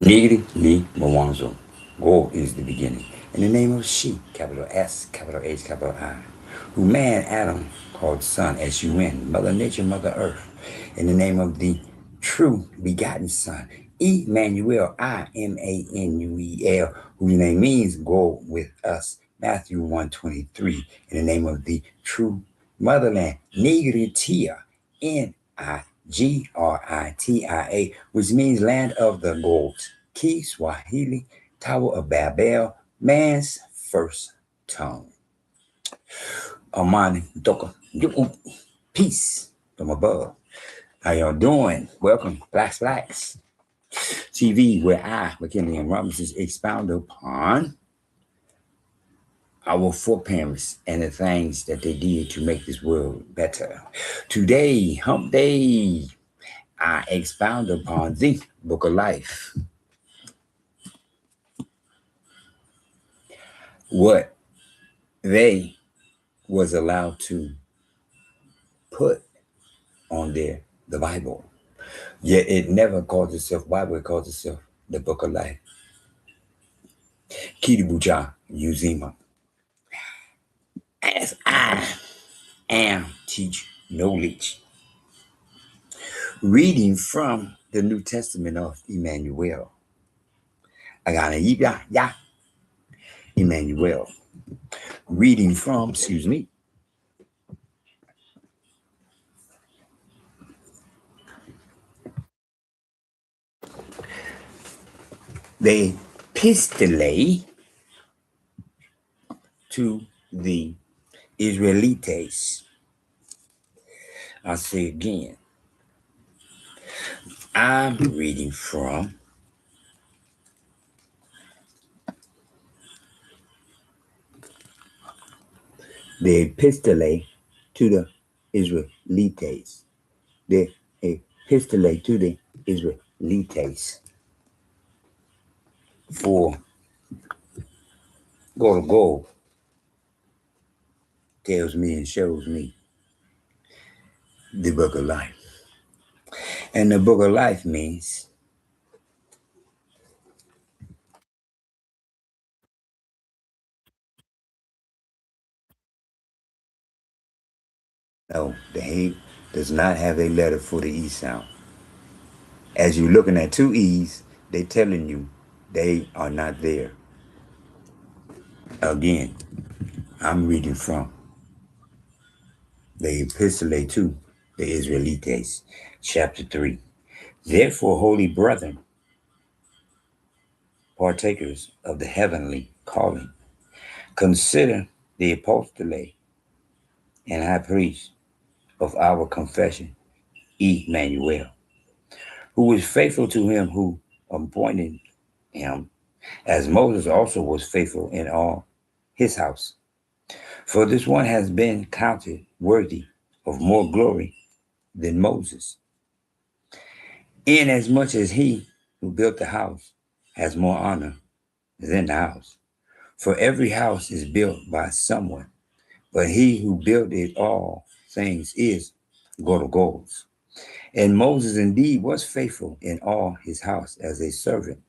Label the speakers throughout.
Speaker 1: Nigri ni Mwanzo. Go is the beginning. In the name of she, capital S, capital H, capital I, who man Adam called son, S-U-N, Mother Nature, Mother Earth. In the name of the true begotten Son, Emmanuel, Imanuel, whose name means go with us. Matthew 1:23. In the name of the true motherland, Nigritia, Gritia, which means land of the gods. Key Swahili, Tower of Babel, man's first tongue. Amani, Doka, peace from above. How y'all doing? Welcome, Blacks TV, where I, McKinley and Robinson, expound upon our foreparents and the things that they did to make this world better. Today, hump day, I expound upon the book of life. What they was allowed to put on there, the Bible. Yet it never called itself Bible, it called itself the book of life. Kiribuja Uzima. As I am teach knowledge. Reading from the New Testament of Emmanuel. Agano, Jipya, Imanuel. Reading from, the Epistole to the Israelites. I'll say again. I'm reading from the Epistole to the Israelites. The Epistole to the Israelites. For go tells me and shows me the book of life. And the book of life means no, the A does not have a letter for the E sound. As you're looking at two E's, they're telling you they are not there. Again, I'm reading from the Epistle to the Israelites, chapter 3. Therefore, holy brethren, partakers of the heavenly calling, consider the apostolate and high priest of our confession, Emmanuel, who was faithful to him who appointed him, as Moses also was faithful in all his house. For this one has been counted worthy of more glory than Moses, inasmuch as he who built the house has more honor than the house. For every house is built by someone, but he who built it all things is GodWithUs. And Moses indeed was faithful in all his house as a servant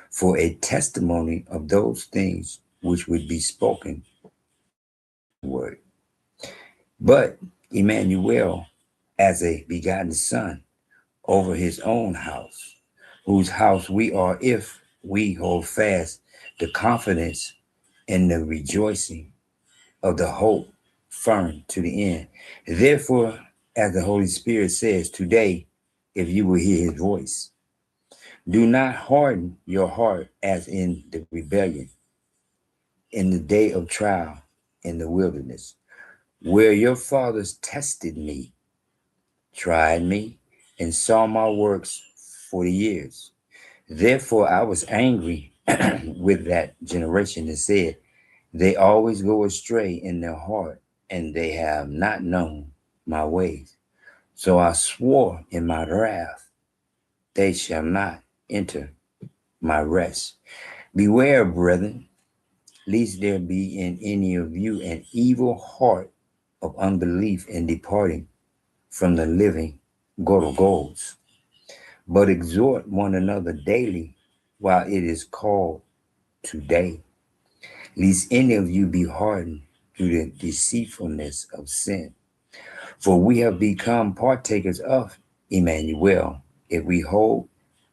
Speaker 1: for a testimony of those things which would be spoken word. But Emmanuel as a begotten son over his own house, whose house we are if we hold fast the confidence and the rejoicing of the hope firm to the end. Therefore, as the Holy Spirit says today, if you will hear his voice, do not harden your heart as in the rebellion, in the day of trial in the wilderness, where your fathers tested me, tried me, and saw my works 40 years. Therefore, I was angry with that generation and said, they always go astray in their heart, and they have not known my ways. So I swore in my wrath, they shall not enter my rest. Beware, brethren, lest there be in any of you an evil heart of unbelief in departing from the living GodWithUs. But exhort one another daily, while it is called today, lest any of you be hardened through the deceitfulness of sin. For we have become partakers of Emmanuel, if we hold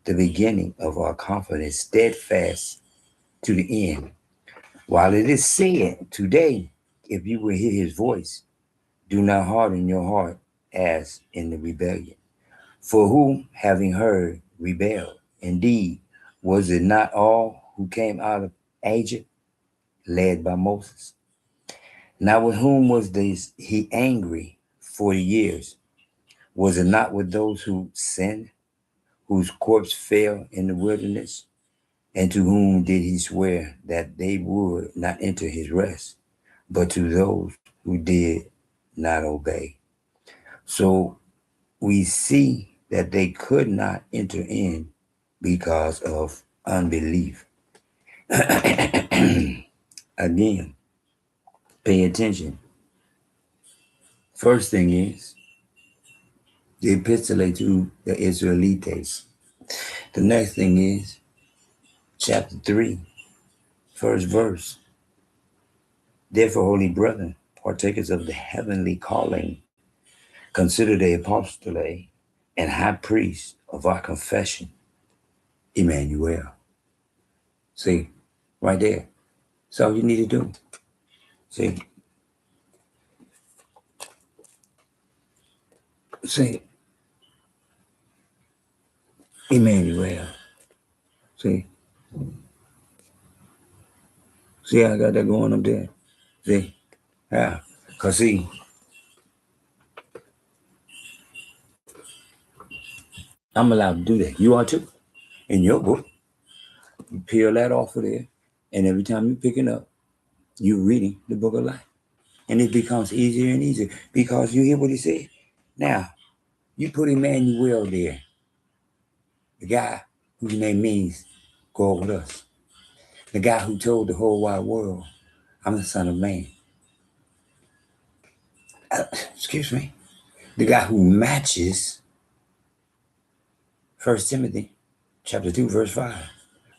Speaker 1: the beginning of our confidence steadfast to the end. While it is said today, if you will hear his voice, do not harden your heart as in the rebellion. For who, having heard, rebelled? Indeed, was it not all who came out of Egypt, led by Moses? Now with whom was he angry 40 years? Was it not with those who sinned, whose corpse fell in the wilderness? And to whom did he swear that they would not enter his rest, but to those who did not obey? So we see that they could not enter in because of unbelief. Again, pay attention. First thing is the Epistle to the Israelites. The next thing is chapter 3, first verse. Therefore, holy brethren, partakers of the heavenly calling, consider the apostolate and high priest of our confession, Imanuel. See, right there. That's all you need to do. See, Imanuel. See, I got that going up there. See, yeah, because see, I'm allowed to do that. You are too. In your book, you peel that off of there, and every time you pick it up, you're reading the book of life. And it becomes easier and easier because you hear what he said. Now, you put Emmanuel there, the guy whose name means God with us, the guy who told the whole wide world, I'm the Son of Man. Excuse me. The guy who matches 1 Timothy chapter 2, verse 5.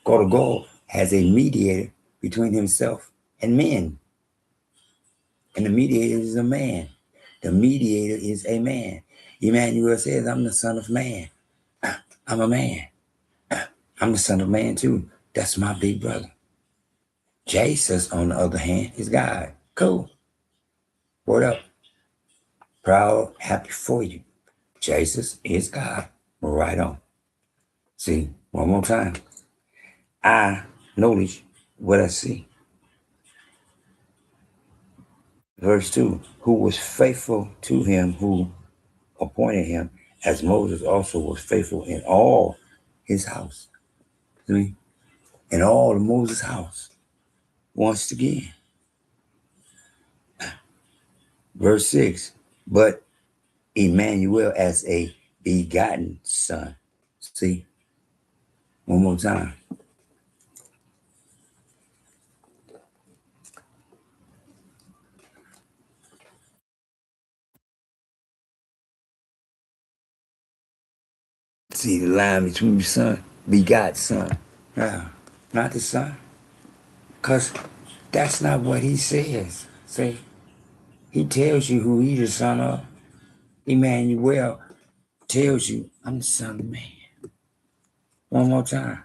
Speaker 1: God has a mediator between himself and men. And the mediator is a man. The mediator is a man. Emmanuel says, I'm the Son of Man. I'm a man. I'm the Son of Man too. That's my big brother. Jesus, on the other hand, is God. Cool. Word up. Proud, happy for you. Jesus is God. Right on. See, one more time. I notice what I see. Verse 2, who was faithful to him who appointed him, as Moses also was faithful in all his house. See? In all of Moses' house. Once again. Verse 6, but Emmanuel as a begotten son. See? One more time. See the line between the son, begot son. Not the son. Because that's not what he says. See? He tells you who he's the son of. Emmanuel tells you, I'm the Son of Man. One more time.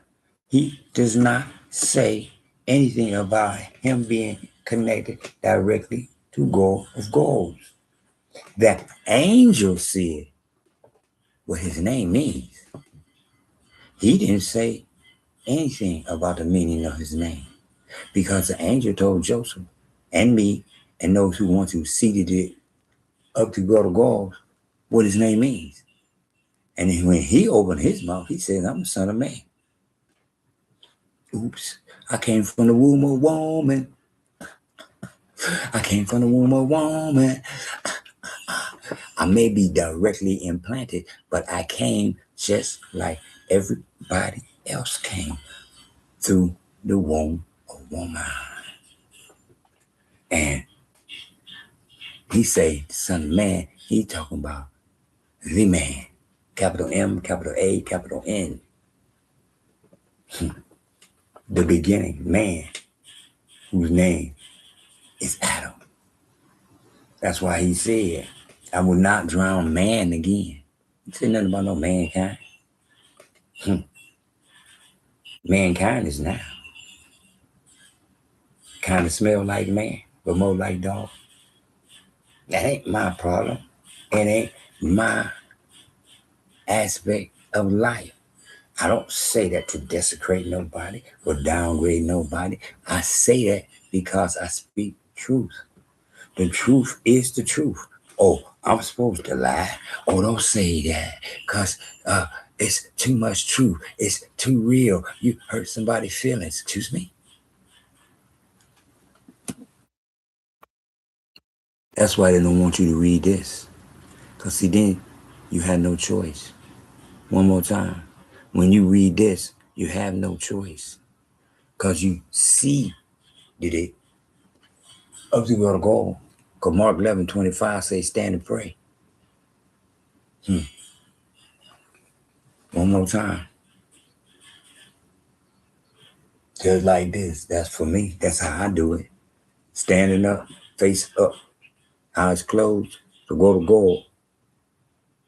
Speaker 1: He does not say anything about him being connected directly to God of gods. The angel said what his name means. He didn't say anything about the meaning of his name because the angel told Joseph and me and those who want to seeded it up to God of gods what his name means. And then when he opened his mouth, he said, I'm the Son of Man. Oops, I came from the womb of woman. I came from the womb of woman. I may be directly implanted, but I came just like everybody else came through the womb of woman. And he say, Son of Man, he talking about the man. Capital M, capital A, capital N. the beginning, man, whose name is Adam. That's why he said, I will not drown man again. He said nothing about no mankind. Mankind is now. Kind of smell like man, but more like dog. That ain't my problem. It ain't my aspect of life. I don't say that to desecrate nobody or downgrade nobody. I say that because I speak truth. The truth is the truth. Oh, I'm supposed to lie. Oh, don't say that because it's too much truth. It's too real. You hurt somebody's feelings. Excuse me. That's why they don't want you to read this. Because see, then you had no choice. One more time. When you read this, you have no choice. Because you see did it up to your goal. Because Mark 11:25 says, stand and pray. One more time. Just like this. That's for me. That's how I do it. Standing up, face up, eyes closed, to go to God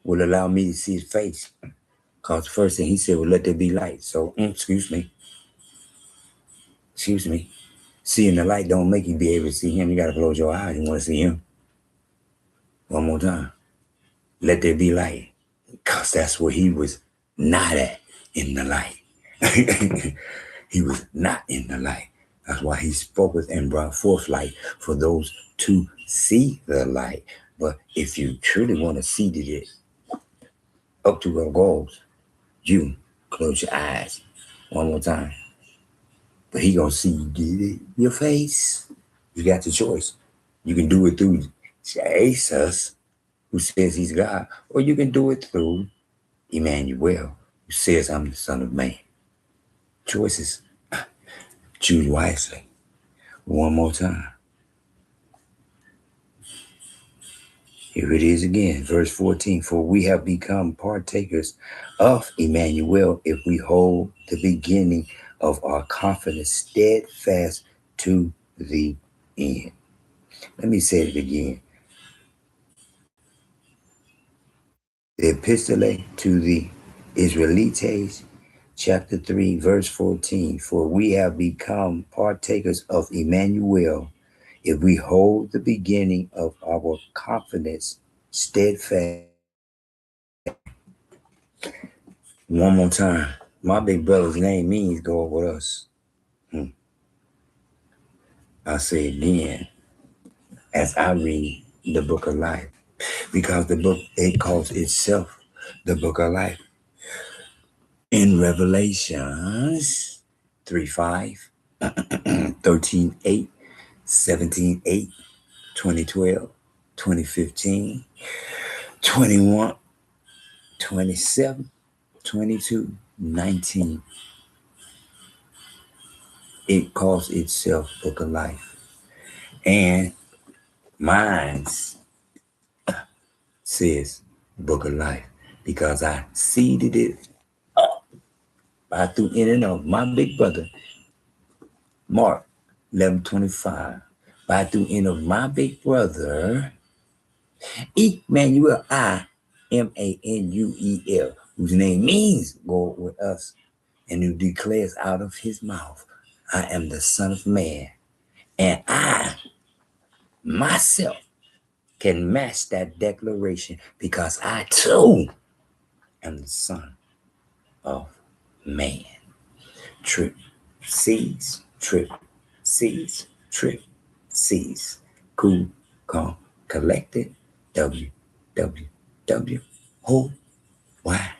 Speaker 1: will allow me to see his face. Because the first thing he said was, let there be light. So, excuse me. Seeing the light don't make you be able to see him. You got to close your eyes. You want to see him. One more time. Let there be light. Because that's where he was not at in the light. He was not in the light. That's why he spoke with and brought forth light for those to see the light. But if you truly want to see it up to our goals, you close your eyes one more time. But he gonna see your face. You got the choice. You can do it through Jesus, who says he's God, or you can do it through Imanuel, who says I'm the Son of Man. Choices. Choose wisely. One more time. Here it is again, verse 14. For we have become partakers of Imanuel if we hold the beginning of our confidence steadfast to the end. Let me say it again. The Epistle to the Israelites, chapter 3, verse 14. For we have become partakers of Imanuel if we hold the beginning of our confidence steadfast. One more time. My big brother's name means God with us. I say again, as I read the book of life, because the book, it calls itself the book of life. In Revelations 3:5, 13:8, 17:8, 2012, 2015, 21, 27, 22, 19. It calls itself book of life. And mine says book of life because I seeded it up by through in and of my big brother, Mark 11:25, by through in of my big brother, Imanuel, Imanuel, whose name means God with us, and who declares out of his mouth, I am the Son of Man. And I, myself, can match that declaration because I too am the Son of Man. Trip seeds, trip seeds, trip seeds. Cool, calm, collected. WWW. Whole wide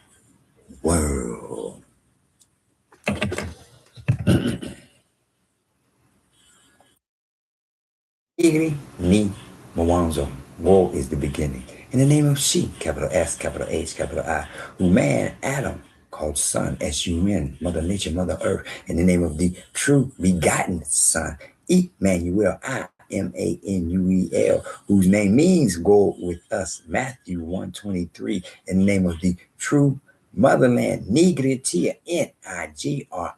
Speaker 1: world. Igni, ni, Mwanzo. Woe is the beginning. In the name of she, capital S, capital H, capital I, who man, Adam, called son, S-U-N, Mother Nature, Mother Earth, in the name of the true begotten Son, Imanuel, Imanuel, whose name means God with us, Matthew 1:23, in the name of the true motherland, Nigritia, Nigritiia,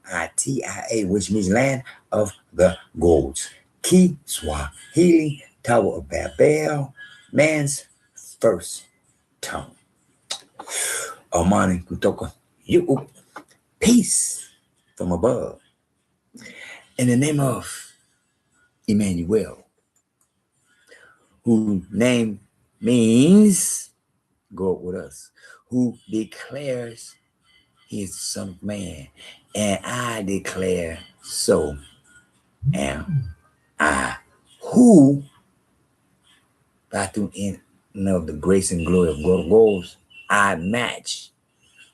Speaker 1: which means land of the gods. Ki, Swahili, Tower of Babel, man's first tongue. Amani kutoka, you peace from above. In the name of Emmanuel, whose name means God with us, who declares he is the Son of Man, and I declare so am I, who by through in of the grace and glory of God goes, I match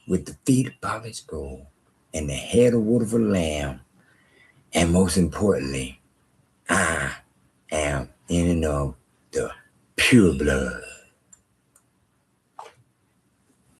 Speaker 1: with the feet of polished gold and the head of wood of a lamb, and most importantly, I am in and of the pure blood